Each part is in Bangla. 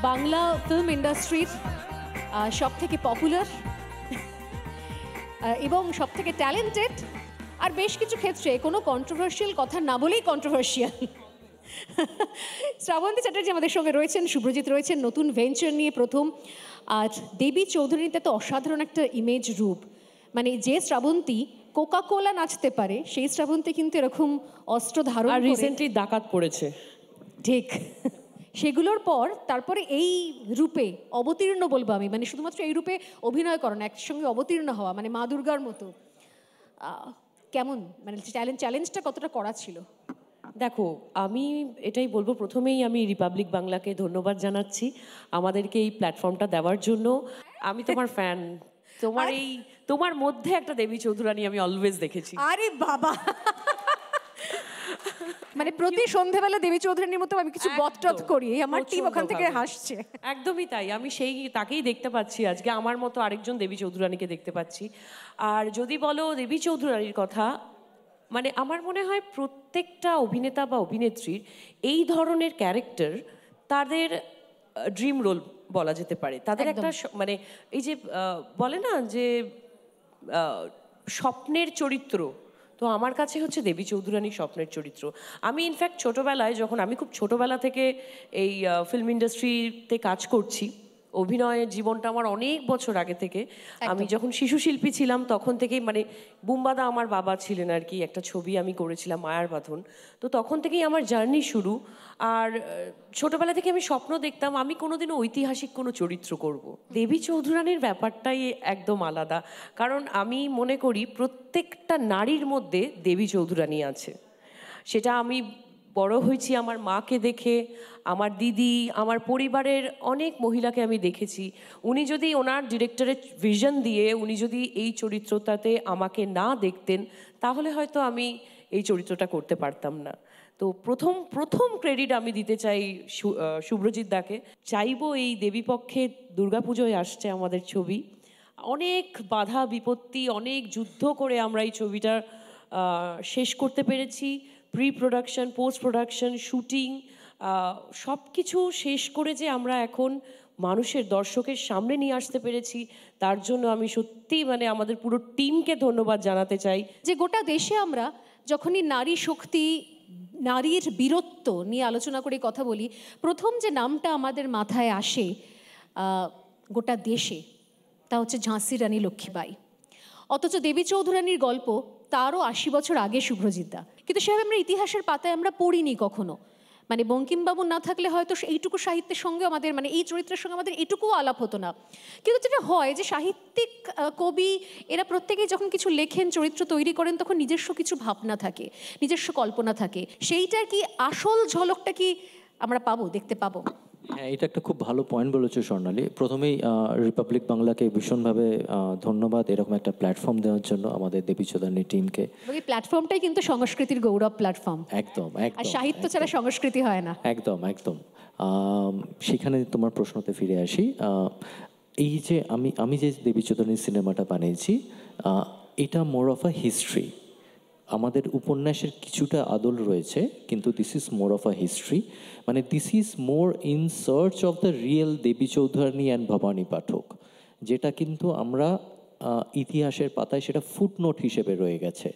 বাংলা ফিল্ম ইন্ডাস্ট্রির সব থেকে পপুলার এবং সব থেকে ট্যালেন্টেড আর বেশ কিছু ক্ষেত্রে কোনো কন্ট্রোভার্সিয়াল কথা না বলেই কন্ট্রোভার্সিয়াল শ্রাবন্তী চ্যাটার্জি আমাদের সঙ্গে রয়েছেন, শুভ্রজিৎ রয়েছেন নতুন ভেঞ্চার নিয়ে প্রথম। আর দেবী চৌধুরীতে তো অসাধারণ একটা ইমেজ রূপ, মানে যে শ্রাবন্তী কোকা কোলা নাচতে পারে সেই শ্রাবন্তী কিন্তু এরকম অস্ত্র ধারণ করে রিসেন্টলি ডাকাত পড়েছে। ঠিক সেগুলোর পর তারপরে এই রূপে অবতীর্ণ বলবো আমি, মানে শুধুমাত্র এই রূপে অভিনয় করো না, একসঙ্গে অবতীর্ণ হওয়া মানে মা দুর্গার মতো কেমন, মানে চ্যালেঞ্জটা কতটা করা ছিল? দেখো, আমি এটাই বলবো, প্রথমেই আমি রিপাবলিক বাংলাকে ধন্যবাদ জানাচ্ছি আমাদেরকে এই প্ল্যাটফর্মটা দেওয়ার জন্য। আমি তোমার ফ্যান, তোমার মধ্যে একটা দেবী চৌধুরানী আমি অলওয়েজ দেখেছি। আরে বাবা, মানে প্রতি সন্ধ্যাবেলা দেবী চৌধুরানীর মতো আমি কিছু বদটত করি, আমার টিম ওখান থেকে হাসছে। একদমই তাই, আমি তাকেই দেখতে পাচ্ছি আজকে, আমার মতো আরেকজন দেবী চৌধুরানীকে দেখতে পাচ্ছি। আর যদি বলো দেবী চৌধুরানীর কথা, মানে আমার মনে হয় প্রত্যেকটা অভিনেতা বা অভিনেত্রীর এই ধরনের ক্যারেক্টার তাদের ড্রিম রোল বলা যেতে পারে। তাদের একটা মানে এই যে বলে না যে স্বপ্নের চরিত্র, তো আমার কাছে হচ্ছে দেবী চৌধুরানী স্বপ্নের চরিত্র। আমি ইনফ্যাক্ট ছোটোবেলায়, যখন আমি খুব ছোটোবেলা থেকে এই ফিল্ম ইন্ডাস্ট্রিতে কাজ করছি, অভিনয়ের জীবনটা আমার অনেক বছর আগে থেকে, আমি যখন শিশু শিল্পী ছিলাম তখন থেকেই, মানে বুম্বাদা আমার বাবা ছিলেন আর কি, একটা ছবি আমি করেছিলাম মায়ার বাঁধন, তো তখন থেকেই আমার জার্নি শুরু। আর ছোটবেলা থেকে আমি স্বপ্ন দেখতাম আমি কোনোদিনও ঐতিহাসিক কোনো চরিত্র করব। দেবী চৌধুরানীর ব্যাপারটাই একদম আলাদা, কারণ আমি মনে করি প্রত্যেকটা নারীর মধ্যে দেবী চৌধুরানী আছে। সেটা আমি বড় হয়েছি আমার মাকে দেখে, আমার দিদি, আমার পরিবারের অনেক মহিলাকে আমি দেখেছি। উনি যদি ওনার ডিরেক্টরের ভিশন দিয়ে উনি যদি এই চরিত্রটাতে আমাকে না দেখতেন, তাহলে হয়তো আমি এই চরিত্রটা করতে পারতাম না। তো প্রথম ক্রেডিট আমি দিতে চাই শুভ্রজিৎ দাকে। চাইবো এই দেবীপক্ষে দুর্গাপুজোয় আসছে আমাদের ছবি, অনেক বাধা বিপত্তি, অনেক যুদ্ধ করে আমরা এই ছবিটা শেষ করতে পেরেছি। Pre production, post production, shooting সব কিছু শেষ করে যে আমরা এখন মানুষের দর্শকের সামনে নিয়ে আসতে পেরেছি, তার জন্য আমি সত্যি মানে আমাদের পুরো টিমকে ধন্যবাদ জানাতে চাই। যে গোটা দেশে আমরা যখনই নারী শক্তি, নারীর বীরত্ব নিয়ে আলোচনা করে কথা বলি, প্রথম যে নামটা আমাদের মাথায় আসে গোটা দেশে, তা হচ্ছে ঝাঁসির রানী লক্ষ্মীবাই। অথচ দেবী চৌধুরানীর গল্প তারও ৮০ বছর আগে শুভ্রজিৎদা, কিন্তু সেভাবে আমরা ইতিহাসের পাতায় আমরা পড়িনি কখনো। মানে বঙ্কিমবাবু না থাকলে হয়তো এইটুকু সাহিত্যের সঙ্গে আমাদের, মানে এই চরিত্রের সঙ্গে আমাদের এটুকুও আলাপ হতো না। কিন্তু যেটা হয় যে সাহিত্যিক কবি এরা প্রত্যেকেই যখন কিছু লেখেন, চরিত্র তৈরি করেন, তখন নিজস্ব কিছু ভাবনা থাকে, নিজস্ব কল্পনা থাকে। সেইটার কি আসল ঝলকটা কি আমরা পাবো, দেখতে পাবো? হ্যাঁ, এটা একটা খুব ভালো পয়েন্ট বলেছো স্বর্ণালী। প্রথমেই রিপাবলিক বাংলাকে ভীষণভাবে ধন্যবাদ এরকম একটা প্ল্যাটফর্ম দেওয়ার জন্য, আমাদের দেবী চৌধুরানী টিমকে। এই প্ল্যাটফর্মটাই কিন্তু সংস্কৃতির গৌরব প্ল্যাটফর্ম। একদম আর সাহিত্য ছাড়া সংস্কৃতি হয় না। একদম একদম। সেখানে তোমার প্রশ্নতে ফিরে আসি। এই যে আমি যে দেবী চৌধুরানী সিনেমাটা বানিয়েছি, এটা মোর অফ আ হিস্ট্রি। আমাদের উপন্যাসের কিছুটা আদল রয়েছে, কিন্তু this is more of a history. মানে this is more in search of the real Devi Chaudhurani and Bhabani Pathak, যেটা কিন্তু আমরা ইতিহাসের পাতায় সেটা ফুটনোট হিসেবে রয়ে গেছে।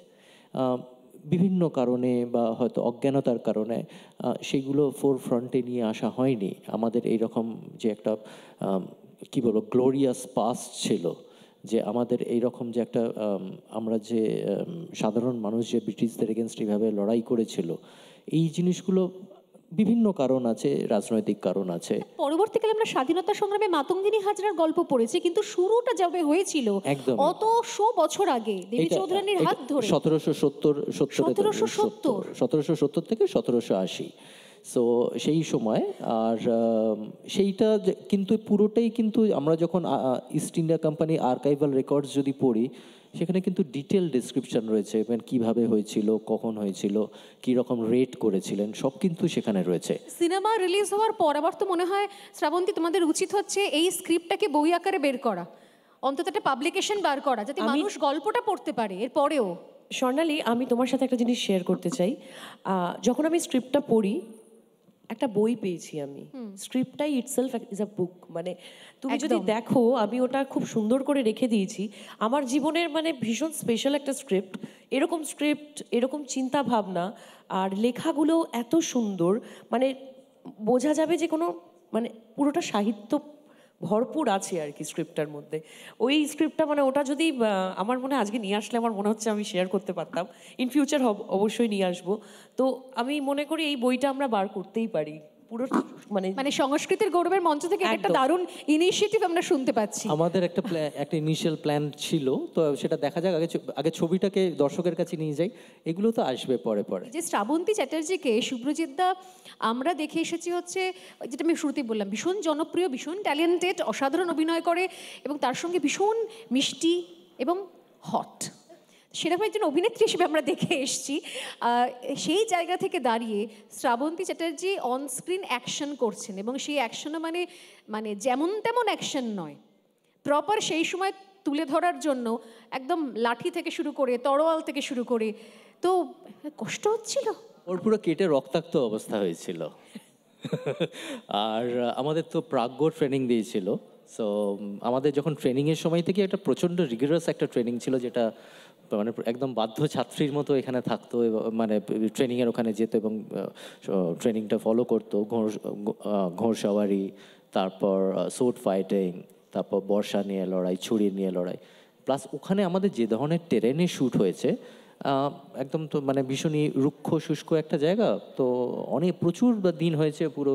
বিভিন্ন কারণে বা হয়তো অজ্ঞানতার কারণে সেগুলো ফোরফ্রন্টে নিয়ে আসা হয়নি। আমাদের এইরকম যে একটা কী বলবো গ্লোরিয়াস পাস্ট ছিল, যে আমাদের এইরকম যে একটা আমরা যে সাধারণ মানুষ যে ব্রিটিশদের এগেনস্ট এইভাবে লড়াই করেছিল, এই জিনিসগুলো বিভিন্ন কারণ আছে, রাজনৈতিক কারণ আছে। পরবর্তীকালে আমরা স্বাধীনতা সংগ্রামে মাতঙ্গিনী হাজরার গল্প পড়েছি, কিন্তু শুরুটা যাবে হয়েছিল অত 100 বছর আগে দেবী চৌধুরানীর হাত ধরে 1770 থেকে 1780। সো সেই সময়, আর সেইটা কিন্তু পুরোটাই কিন্তু আমরা যখন east India company archival records যদি পড়ি, সেখানে কিন্তু ডিটেল ডিসক্রিপশন রয়েছে, মানে কীভাবে হয়েছিল, কখন হয়েছিল, কী রকম রেট করেছিলেন, সব কিন্তু সেখানে রয়েছে। সিনেমা রিলিজ হওয়ার পর আবার তো মনে হয় শ্রাবন্তী তোমাদের উচিত হচ্ছে এই স্ক্রিপ্টটাকে বই আকারে বের করা, অন্তত একটা পাবলিকেশন বার করা, যাতে মানুষ গল্পটা পড়তে পারে এর পরেও। স্বর্ণালী, আমি তোমার সাথে একটা জিনিস শেয়ার করতে চাই। যখন আমি স্ক্রিপ্টটা পড়ি, একটা বই পেয়েছি আমি, স্ক্রিপ্টটাই ইটসেলফ ইজ আ বুক। মানে তুমি যদি দেখো, আমি ওটা খুব সুন্দর করে রেখে দিয়েছি। আমার জীবনের মানে ভীষণ স্পেশাল একটা স্ক্রিপ্ট, এরকম চিন্তা ভাবনা, আর লেখাগুলো এত সুন্দর, মানে বোঝা যাবে যে কোনো মানে পুরোটা সাহিত্য ভরপুর আছে আর কি স্ক্রিপ্টটার মধ্যে। ওই স্ক্রিপ্টটা মানে ওটা যদি আমার মনে হয় আজকে নিয়ে আসলে আমার মনে হচ্ছে আমি শেয়ার করতে পারতাম। ইন ফিউচার অবশ্যই নিয়ে আসবো। তো আমি মনে করি এই বইটা আমরা বার করতেই পারি পুরো, মানে সংস্কৃতির গৌরবের মঞ্চ থেকে একটা দারুণ ইনিশিয়েটিভ আমরা শুনতে পাচ্ছি। আমাদের একটা ইনিশিয়াল প্ল্যান ছিল, তো সেটা দেখা যাক। আগে ছবিটাকে দর্শকের কাছে নিয়ে যাই, এগুলো তো আসবে পরে পরে। যে শ্রাবন্তী চ্যাটার্জিকে শুভ্রজিৎ দা আমরা দেখে এসেছি হচ্ছে, যেটা আমি শুরুতেই বললাম, ভীষণ জনপ্রিয়, ভীষণ ট্যালেন্টেড, অসাধারণ অভিনয় করে এবং তার সঙ্গে ভীষণ মিষ্টি এবং হট। সেরকম একজন অভিনেত্রী হিসেবে আমরা দেখে এসেছি। সেই জায়গা থেকে দাঁড়িয়ে Srabanti Chatterjee on screen action করছেন এবং সেই অ্যাকশনও মানে যেমন তেমন অ্যাকশন নয়, প্রপার সেই সময় তুলে ধরার জন্য একদম লাঠি থেকে শুরু করে তরোয়াল থেকে শুরু করে, তো কষ্ট হচ্ছিল। ওর পুরো কেটে রক্তাক্ত অবস্থা হয়েছিল। আর আমাদের তো প্রাজ্ঞ ট্রেনিং দিয়েছিল। সো আমাদের যখন ট্রেনিংয়ের সময় থেকে একটা প্রচণ্ড রিগারাস একটা ট্রেনিং ছিল, যেটা মানে একদম বাধ্য ছাত্রীর মতো এখানে থাকতো, মানে ট্রেনিংয়ের ওখানে যেত এবং ট্রেনিংটা ফলো করতো। ঘোড়সওয়ারি, তারপর সোর্ড ফাইটিং, তারপর বর্ষা নিয়ে লড়াই, ছুরি নিয়ে লড়াই। প্লাস ওখানে আমাদের যে ধরনের টেরেনে শ্যুট হয়েছে, একদম তো মানে ভীষণই রুক্ষ শুষ্ক একটা জায়গা, তো অনেক প্রচুর দিন হয়েছে পুরো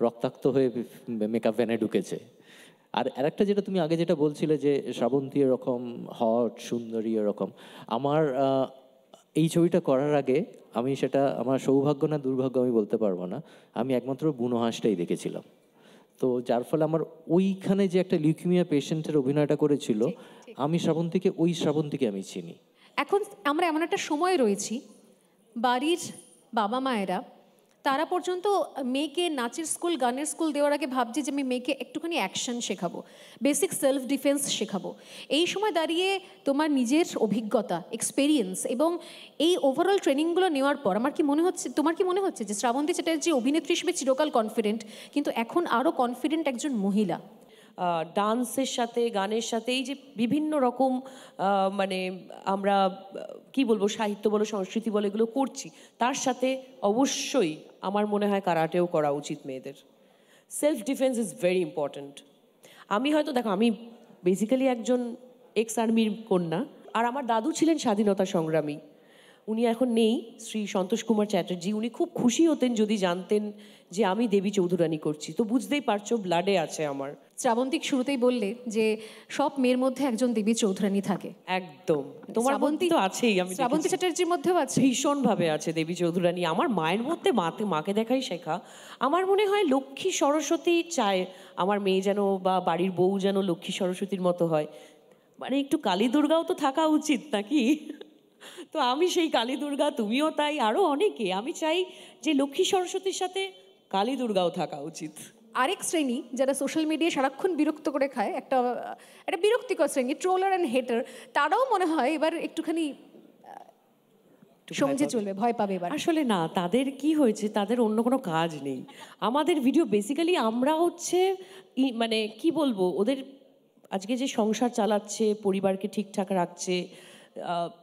রক্তাক্ত হয়ে মেকআপ ভ্যানে ঢুকেছে। আর আরেকটা যেটা তুমি আগে যেটা বলছিলে যে শ্রাবন্তী এরকম হট সুন্দরী এরকম, আমার এই ছবিটা করার আগে আমি সেটা আমার সৌভাগ্য না দুর্ভাগ্য আমি বলতে পারবো না, আমি একমাত্র বুনো হাঁসটাই দেখেছিলাম। তো যার ফলে আমার ওইখানে যে একটা লিউকিমিয়া পেশেন্টের অভিনয়টা করেছিল, আমি ওই শ্রাবন্তীকে আমি চিনি। এখন আমরা এমন একটা সময় রয়েছি, বাড়ির বাবা মায়েরা তারা পর্যন্ত মেয়েকে নাচের স্কুল গানের স্কুল দেওয়ার আগে ভাবছে যে আমি মেয়েকে একটুখানি অ্যাকশন শেখাবো, বেসিক সেলফ ডিফেন্স শেখাবো। এই সময় দাঁড়িয়ে তোমার নিজের অভিজ্ঞতা, এক্সপেরিয়েন্স এবং এই ওভারঅল ট্রেনিংগুলো নেওয়ার পর তোমার কি মনে হচ্ছে যে শ্রাবন্তী চ্যাটার্জি অভিনেত্রী হিসেবে চিরকাল কনফিডেন্ট, কিন্তু এখন আরও কনফিডেন্ট একজন মহিলা? ডান্সের সাথে, গানের সাথে, এই যে বিভিন্ন রকম মানে আমরা কি বলবো, সাহিত্য বলো, সংস্কৃতি বলো, এগুলো করছি, তার সাথে অবশ্যই আমার মনে হয় কারাটেও করা উচিত মেয়েদের। Self defence is very important. আমি হয়তো দেখো, আমি বেসিক্যালি একজন এক্স আর্মির কন্যা, আর আমার দাদু ছিলেন স্বাধীনতা সংগ্রামী। উনি এখন নেই, শ্রী সন্তোষ কুমার চ্যাটার্জি। উনি খুব খুশি হতেন যদি জানতেন যে আমি দেবী চৌধুরানী করছি। তো বুঝতেই পারছো, ব্লাডে আছে আমার। শ্রাবন্তী শুরুতেই বললে যে সব মেয়ের মধ্যে একজন দেবী চৌধুরানী থাকে। একদম, তোমার মধ্যে তো আছেই। আমি শ্রাবন্তী চ্যাটার্জির মধ্যেও আছে, ভীষণ ভাবে আছে দেবী চৌধুরানী। আমার মায়ের মধ্যে মাকে দেখাই শেখা। আমার মনে হয় লক্ষ্মী সরস্বতী চায় আমার মেয়ে যেন, বা বাড়ির বউ যেন লক্ষ্মী সরস্বতীর মতো হয়। মানে একটু কালী দুর্গাও তো থাকা উচিত নাকি? তো আমি সেই কালী দুর্গা, তুমিও তাই, আরো অনেকে। আমি চাই যে লক্ষ্মী সরস্বতীর সাথে কালী দুর্গাও থাকা উচিত। আরেক শ্রেণী যারা সোশ্যাল মিডিয়ায় সারাক্ষণ বিরক্ত করে খায়, একটা বিরক্তিকর শ্রেণী, ট্রোলার অ্যান্ড হেটার, তারাও মনে হয় এবার একটুখানি সমঝে চলবে, ভয় পাবে এবার। আসলে না, তাদের কি হয়েছে, তাদের অন্য কোনো কাজ নেই। আমাদের ভিডিও বেসিক্যালি আমরা হচ্ছে মানে কি বলবো, ওদের আজকে যে সংসার চালাচ্ছে, পরিবারকে ঠিকঠাক রাখছে,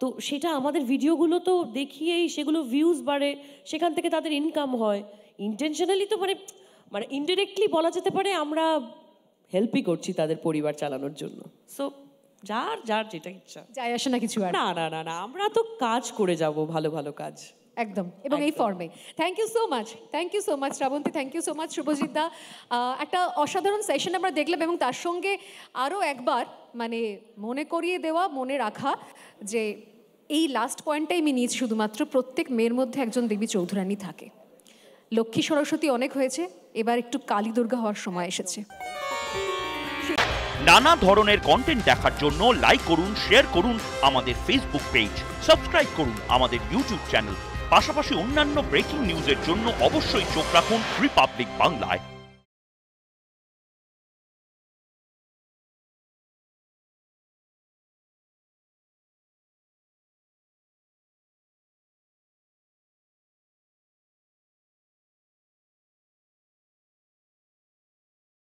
তো সেটা আমাদের ভিডিওগুলো তো দেখিয়েই সেগুলো ভিউজ বাড়ে, সেখান থেকে তাদের ইনকাম হয়। ইন্টেনশনালি তো মানে ইনডিরেক্টলি বলা যেতে পারে আমরা হেল্পই করছি তাদের পরিবার চালানোর জন্য। সো যার যেটা ইচ্ছা, যায় আসে না কিছু। আর না না না না, আমরা তো কাজ করে যাব, ভালো ভালো কাজ একদম, এবং এই ফর্মে। Thank you so much, thank you so much Srabanti, thank you so much Subhajit দা। একটা অসাধারণ সেশন আমরা দেখলাম, এবং তার সঙ্গে আরও একবার মানে মনে করিয়ে দেওয়া, মনে রাখা যে এই লাস্ট পয়েন্টটাই আমি নিয়েছি, শুধুমাত্র প্রত্যেক মেয়ের মধ্যে একজন দেবী চৌধুরানী থাকে। লক্ষ্মী সরস্বতী অনেক হয়েছে, এবার একটু কালী দুর্গা হওয়ার সময় এসেছে। নানা ধরনের কন্টেন্ট দেখার জন্য লাইক করুন, শেয়ার করুন আমাদের ফেসবুক পেজ, সাবস্ক্রাইব করুন আমাদের ইউটিউব চ্যানেল। পাশাপাশি অন্যান্য ব্রেকিং নিউজের জন্য অবশ্যই চোখ রাখুন রিপাবলিক বাংলায়।